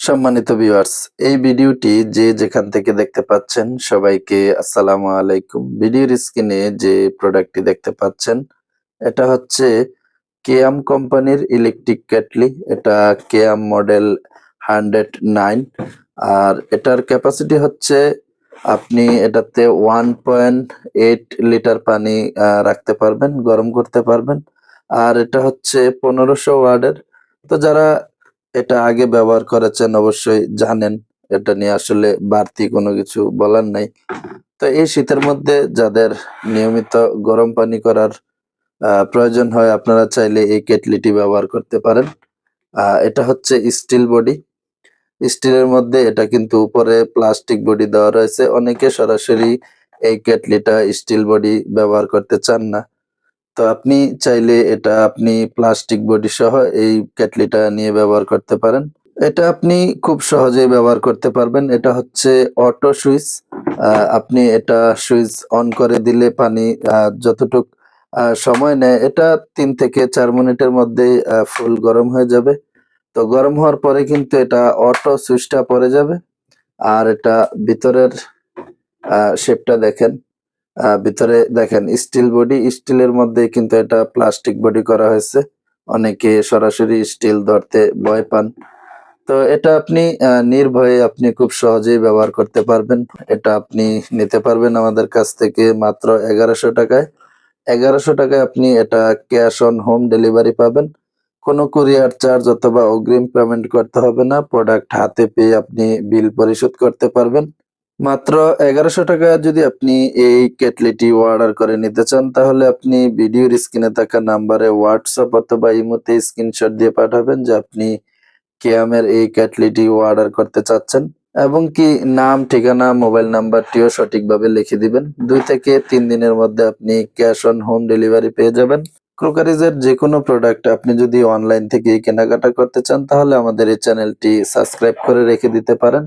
সম্মানিত ভিউয়ার্স, এই ভিডিওটি যে যেখান থেকে দেখতে পাচ্ছেন সবাইকে আসসালামু আলাইকুম। ভিডিওর স্ক্রিনে যে প্রোডাক্টটি দেখতে পাচ্ছেন এটা হচ্ছে কেয়াম কোম্পানির ইলেকট্রিক কেটলি। এটা কেয়াম মডেল 109 আর এটার ক্যাপাসিটি হচ্ছে আপনি এটাতে 1.8 লিটার পানি রাখতে পারবেন, গরম করতে পারবেন। আর এটা হচ্ছে 1500 ওয়াটের। তো যারা এটা আগে ব্যবহার করেছেন অবশ্যই জানেন। এটা নিয়ে আসলে বাড়তি কোনো কিছু বলার নাই। তো এই শীতের মধ্যে যাদের নিয়মিত গরম পানি করার প্রয়োজন হয় আপনারা চাইলে এই কেটলিটি ব্যবহার করতে পারেন। এটা হচ্ছে স্টিল বডি। স্টিলের মধ্যে এটা কিন্তু উপরে প্লাস্টিক বডি দেওয়া রয়েছে। অনেকে সরাসরি এই কেটলিটা স্টিল বডি ব্যবহার করতে চান না। তো আপনি চাইলে এটা আপনি প্লাস্টিক বডি সহ এই কেটলিটা নিয়ে ব্যবহার করতে পারেন। এটা আপনি খুব সহজেই ব্যবহার করতে পারবেন। এটা হচ্ছে অটো সুইচ। আপনি এটা সুইচ অন করে দিলে পানি যতটুক সময় নেয় এটা ৩ থেকে ৪ মিনিটের মধ্যেই ফুল গরম হয়ে যাবে। তো গরম হওয়ার পরে কিন্তু এটা অটো সুইচটা পড়ে যাবে। আর এটা ভিতরের শেপটা দেখেন। ভিতরে দেখেন স্টিল বডি, স্টিলের মধ্যেই কিন্তু এটা প্লাস্টিক বডি করা হয়েছে। অনেকে সরাসরি স্টিল ধরতে ভয় পান। তো এটা আপনি নির্ভয়ে আপনি খুব সহজেই ব্যবহার করতে পারবেন। এটা আপনি নিতে পারবেন আমাদের কাছ থেকে মাত্র ১১০০ টাকায়। ১১০০ টাকায় আপনি এটা ক্যাশ অন হোম ডেলিভারি পাবেন। কোনো কুরিয়ার চার্জ অথবা অগ্রিম পেমেন্ট করতে হবে না। প্রোডাক্ট হাতে পেয়ে আপনি বিল পরিশোধ করতে পারবেন। মাত্র ১১০০ টাকায় যদি আপনি এই কেটলিটি অর্ডার করে নিতে চান তাহলে আপনি ভিডিওর স্ক্রিনে থাকা নাম্বারে WhatsApp অথবা ইমোতে স্ক্রিনশট দিয়ে পাঠাবেন যে আপনি কেয়ামের এই কেটলিটি অর্ডার করতে চাচ্ছেন এবং কি নাম, ঠিকানা, মোবাইল নাম্বারটিও সঠিকভাবে লিখে দিবেন। ২ থেকে ৩ দিনের মধ্যে আপনি ক্যাশ অন হোম ডেলিভারি পেয়ে যাবেন। ক্রোকারিজের যেকোনো প্রোডাক্ট আপনি যদি অনলাইন থেকে কেনাকাটা করতে চান তাহলে আমাদের এই চ্যানেলটি সাবস্ক্রাইব করে রেখে দিতে পারেন।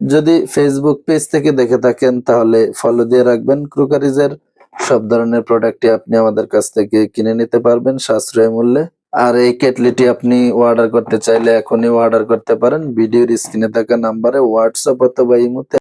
যদি ফেসবুক পেজ থেকে দেখে থাকেন তাহলে ফলো দিয়ে রাখবেন। ক্রোকারিজের সব ধরনের প্রোডাক্টই আপনি আমাদের কাছ থেকে কিনে নিতে পারবেন সাশ্রয়ী মূল্যে। আর এই কেটলিটি আপনি অর্ডার করতে চাইলে এখনই অর্ডার করতে পারেন। ভিডিওর স্ক্রিনে থাকা নাম্বারে WhatsApp অথবা ইমোতে